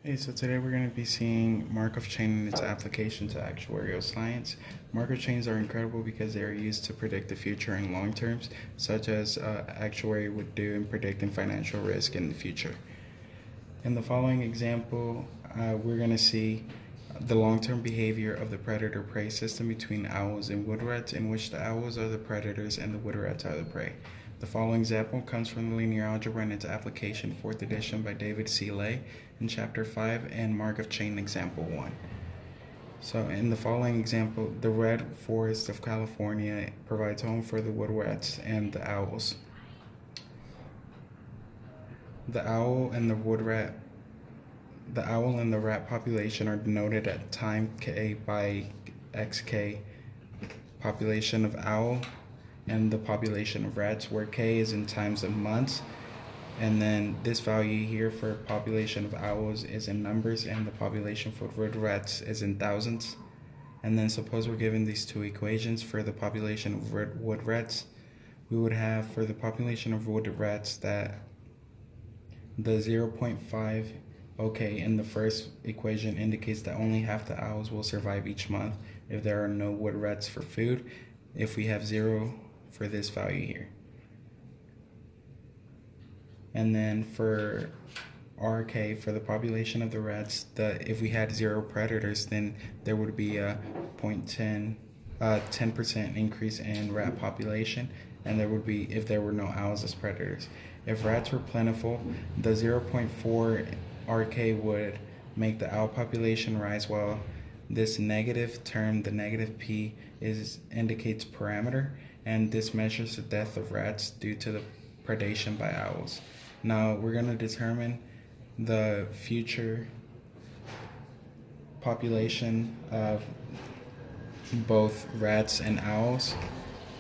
Hey, so today we're going to be seeing Markov chain and its application to actuarial science. Markov chains are incredible because they are used to predict the future in long terms, such as actuary would do in predicting financial risk in the future. In the following example, we're going to see the long-term behavior of the predator-prey system between owls and wood rats, in which the owls are the predators and the wood rats are the prey. The following example comes from the Linear Algebra and its application, 4th edition by David C. Lay in Chapter 5 and Markov chain example 1. So in the following example, the red forest of California provides home for the wood rats and the owls. The owl and the rat population are denoted at time k by xk, population of owl and the population of rats, where k is in times of months, and then this value here for population of owls is in numbers and the population for wood rats is in thousands. And then suppose we're given these two equations for the population of wood rats. We would have for the population of wood rats that the 0.5 in the first equation indicates that only half the owls will survive each month if there are no wood rats for food, if we have 0 for this value here. And then for RK, for the population of the rats, if we had 0 predators, then there would be a 10% increase in rat population, and there would be if there were no owls as predators. If rats were plentiful, the 0.4 RK would make the owl population rise, while this negative term, the negative P, indicates parameter, and this measures the death of rats due to the predation by owls. Now we're going to determine the future population of both rats and owls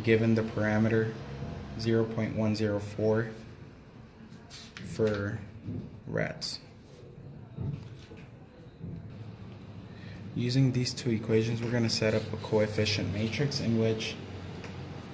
given the parameter 0.104 for rats. Using these two equations, we're going to set up a coefficient matrix in which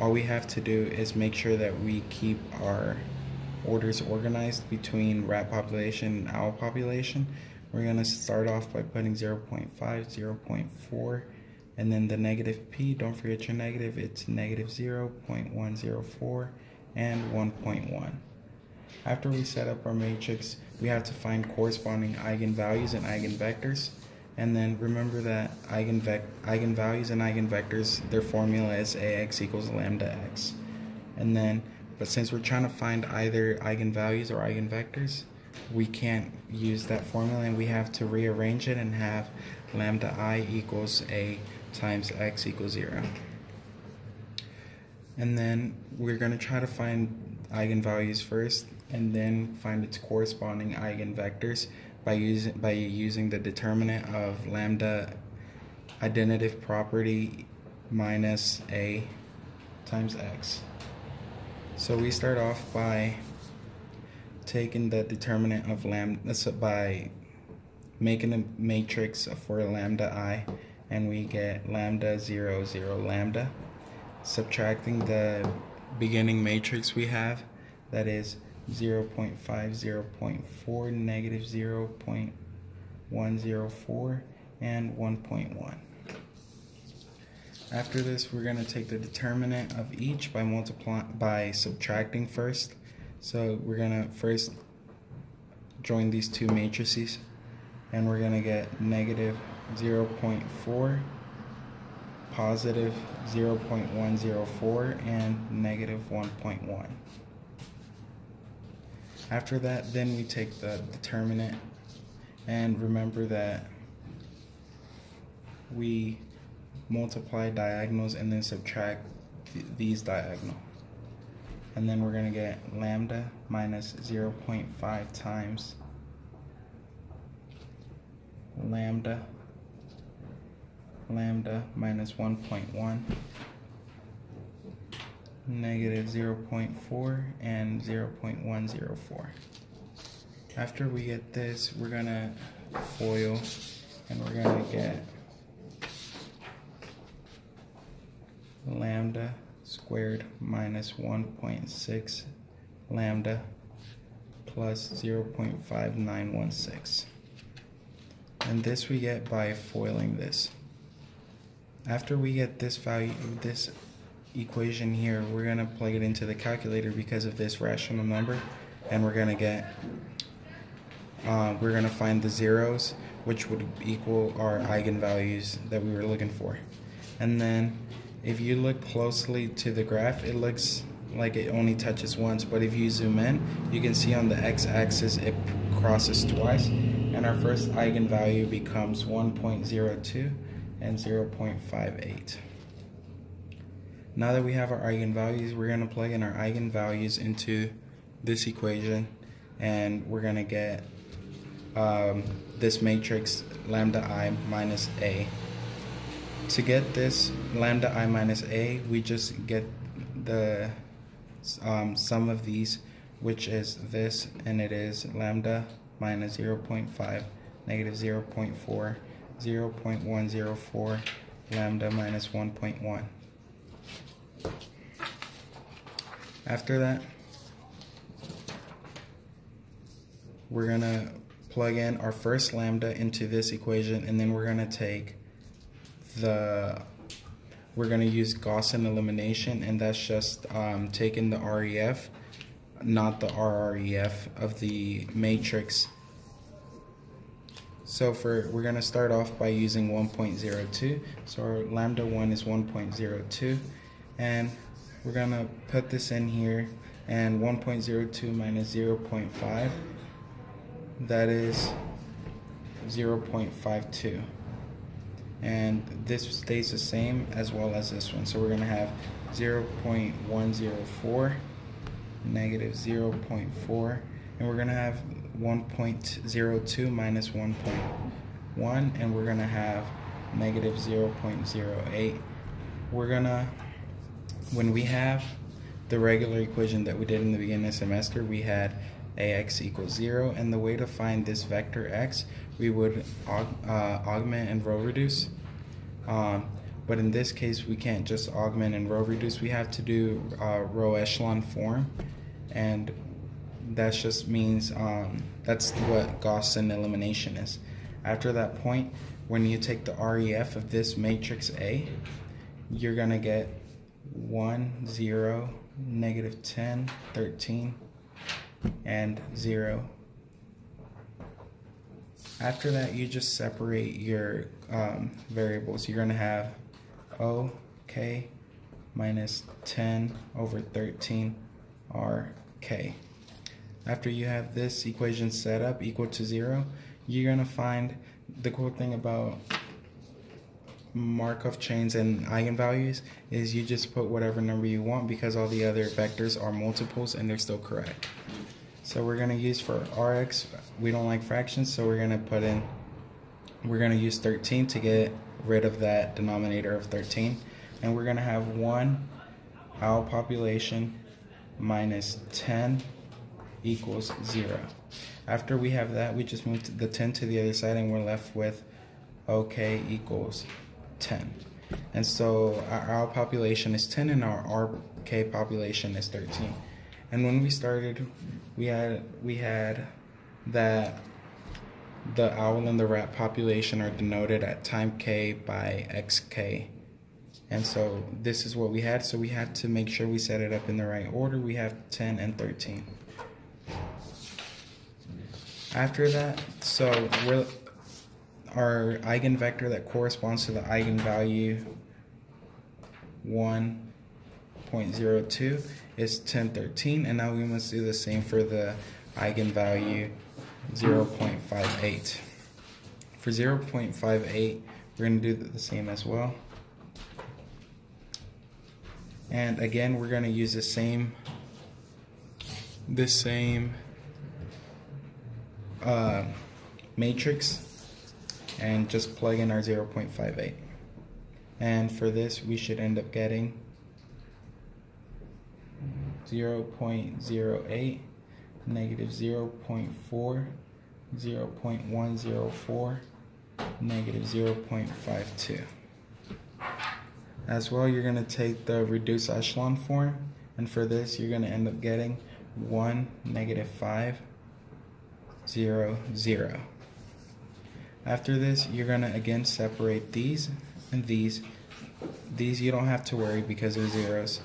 all we have to do is make sure that we keep our orders organized between rat population and owl population. We're going to start off by putting 0.5, 0.4, and then the negative P, don't forget your negative, it's negative 0.104 and 1.1. After we set up our matrix, we have to find corresponding eigenvalues and eigenvectors. And then remember that eigenvalues and eigenvectors, their formula is AX equals lambda X. But since we're trying to find either eigenvalues or eigenvectors, we can't use that formula, and we have to rearrange it and have lambda I equals A times X equals 0. And then we're going to try to find eigenvalues first, and then find its corresponding eigenvectors by using the determinant of lambda identitive property minus A times X. So we start off by taking the determinant of lambda, by making a matrix for lambda I, and we get lambda 0, 0, lambda. Subtracting the beginning matrix we have, that is 0.5, 0.4, negative 0.104, and 1.1. After this, we're going to take the determinant of each by subtracting first. So we're going to first join these two matrices, and we're going to get negative 0.4, positive 0.104, and negative 1.1. After that, then we take the determinant, and remember that we multiply diagonals and then subtract these diagonal. And then we're going to get lambda minus 0.5 times lambda minus 1.1, negative 0.4, and 0.104. After we get this, we're going to FOIL, and we're going to get lambda squared minus 1.6 lambda plus 0.5916. And this we get by foiling this. After we get this value, this equation here, we're going to plug it into the calculator because of this rational number, and we're going to get, we're going to find the zeros, which would equal our eigenvalues that we were looking for. And then if you look closely to the graph, it looks like it only touches once, but if you zoom in, you can see on the x-axis it crosses twice, and our first eigenvalue becomes 1.02 and 0.58. Now that we have our eigenvalues, we're going to plug in our eigenvalues into this equation, and we're going to get this matrix lambda I minus a. To get this lambda I minus a, we just get the sum of these, which is this, and it is lambda minus 0.5, negative 0.4, 0.104, lambda minus 1.1. After that, we're going to plug in our first lambda into this equation, and then we're going to take we're going to use Gaussian elimination, and that's just taking the REF, not the RREF of the matrix. So we're going to start off by using 1.02. So our lambda 1 is 1.02, and we're going to put this in here, and 1.02 minus 0.5, that is 0.52. And this stays the same as well as this one. So we're going to have 0.104, negative 0.4, and we're going to have 1.02 minus 1.1, and we're going to have negative 0.08. We're going to, when we have the regular equation that we did in the beginning of the semester, we had ax equals 0, and the way to find this vector x, we would augment and row reduce. But in this case, we can't just augment and row reduce. We have to do row echelon form, and that just means that's what Gaussian elimination is. After that point, when you take the REF of this matrix A, you're going to get 1, 0, negative 10, 13, and 0. After that, you just separate your variables. You're going to have OK minus 10 over 13 RK. After you have this equation set up equal to 0, you're going to find the cool thing about Markov chains and eigenvalues is you just put whatever number you want, because all the other vectors are multiples and they're still correct. So we're going to use for Rx, we don't like fractions, so we're going to use 13 to get rid of that denominator of 13. And we're going to have 1 our population minus 10 equals 0. After we have that, we just move the 10 to the other side, and we're left with OK equals 10. And so our population is 10 and our RK population is 13. And when we started, we had that the owl and the rat population are denoted at time k by xk. And so this is what we had, so we have to make sure we set it up in the right order. We have 10 and 13. After that, so our eigenvector that corresponds to the eigenvalue 1.02 is 10, 13, and now we must do the same for the eigenvalue 0.58. For 0.58, we're going to do the same as well. And again, we're going to use the same matrix and just plug in our 0.58. And for this, we should end up getting 0.08, negative 0.4, 0.104, negative 0.52. As well, you're going to take the reduced echelon form, and for this, you're going to end up getting 1, negative 5, 0, 0. After this, you're gonna again separate these and these. These you don't have to worry because they're zeros.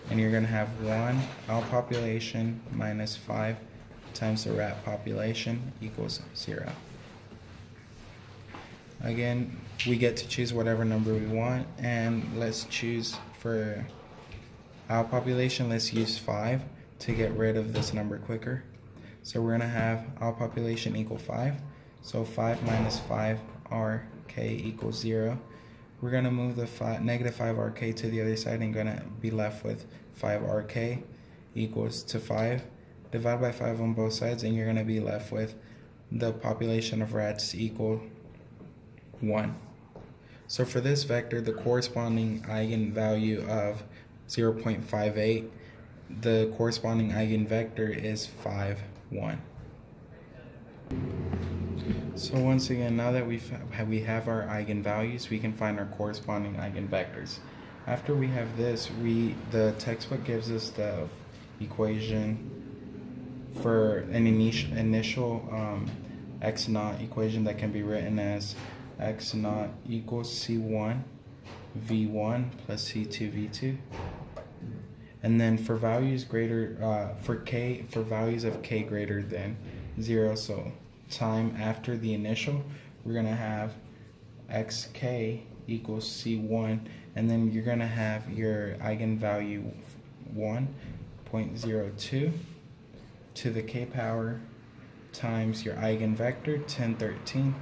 And you're gonna have 1 owl population minus 5 times the rat population equals 0. Again, we get to choose whatever number we want, and let's choose for owl population, let's use 5 to get rid of this number quicker. So we're gonna have owl population equal 5. So 5 minus 5 RK equals 0. We're gonna move the negative 5 RK to the other side and gonna be left with 5 RK equals to 5. Divide by 5 on both sides and you're gonna be left with the population of rats equal 1. So for this vector, the corresponding eigenvalue of 0.58, the corresponding eigenvector is 5, 1. So once again, now that we have our eigenvalues, we can find our corresponding eigenvectors. After we have this, the textbook gives us the equation for an initial x naught equation that can be written as x naught equals C1 V1 plus C2 V2. And then for values greater for values of k greater than 0, so time after the initial, we're gonna have xk equals C1, and then you're gonna have your eigenvalue 1.02 to the k power times your eigenvector 1013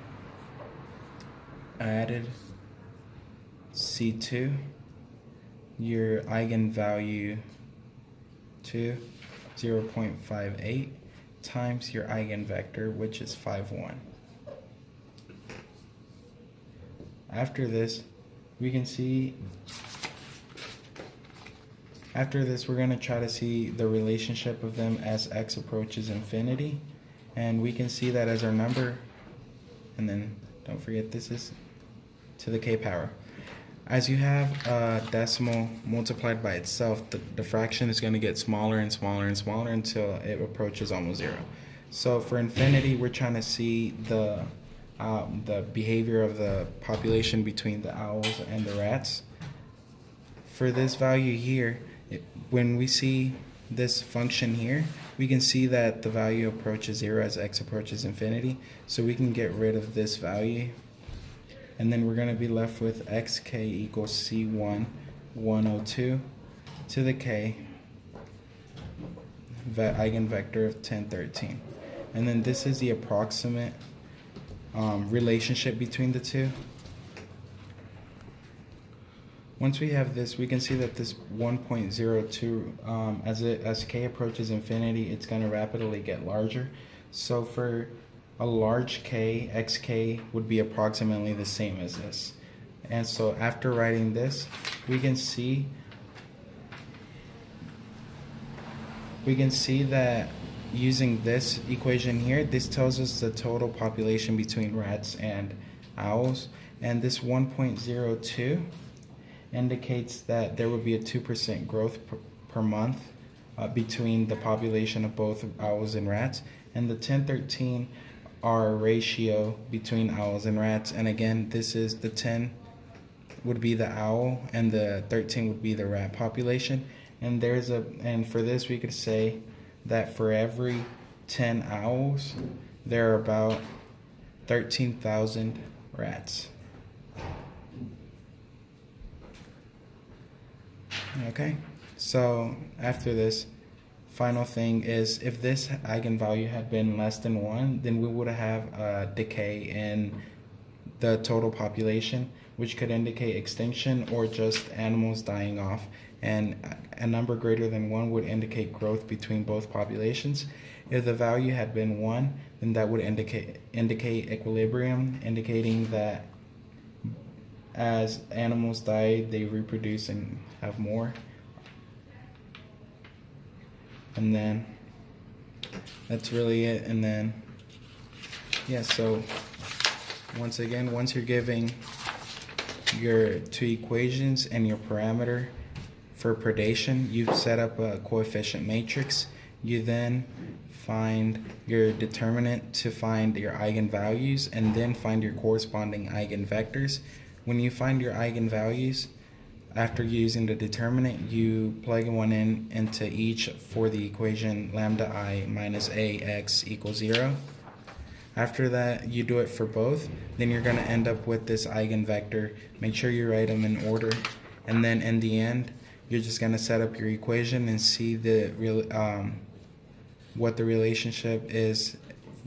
added C2, your eigenvalue 0.58 times your eigenvector, which is 5, 1. After this, we can see, we're going to try to see the relationship of them as x approaches infinity. And we can see that as our number, and then don't forget this is to the k power. As you have a decimal multiplied by itself, the fraction is going to get smaller and smaller and smaller until it approaches almost 0. So for infinity, we're trying to see the behavior of the population between the owls and the rats. For this value here, when we see this function here, we can see that the value approaches 0 as x approaches infinity. So we can get rid of this value. And then we're going to be left with xk equals C1 102 to the k eigenvector of 1013. And then this is the approximate relationship between the two. Once we have this, we can see that this 1.02, as k approaches infinity, it's going to rapidly get larger. So for a large k, xk would be approximately the same as this. And so after writing this, we can see that using this equation here, this tells us the total population between rats and owls. And this 1.02 indicates that there would be a 2% growth per month between the population of both owls and rats. And the 1013 our ratio between owls and rats, and again, this is the 10 would be the owl and the 13 would be the rat population. And for this we could say that for every 10 owls there are about 13,000 rats. Okay, so after this, final thing is, if this eigenvalue had been less than 1, then we would have a decay in the total population, which could indicate extinction or just animals dying off. And a number greater than 1 would indicate growth between both populations. If the value had been 1, then that would indicate equilibrium, indicating that as animals die, they reproduce and have more. And then that's really it. And then yeah, so once again, once you're giving your two equations and your parameter for predation, you've set up a coefficient matrix, You then find your determinant to find your eigenvalues, and then find your corresponding eigenvectors. When you find your eigenvalues, after using the determinant, you plug one in into each for the equation lambda I minus ax equals 0. After that, you do it for both. Then you're going to end up with this eigenvector. Make sure you write them in order. And then in the end, you're just going to set up your equation and see what the relationship is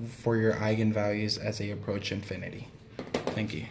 for your eigenvalues as they approach infinity. Thank you.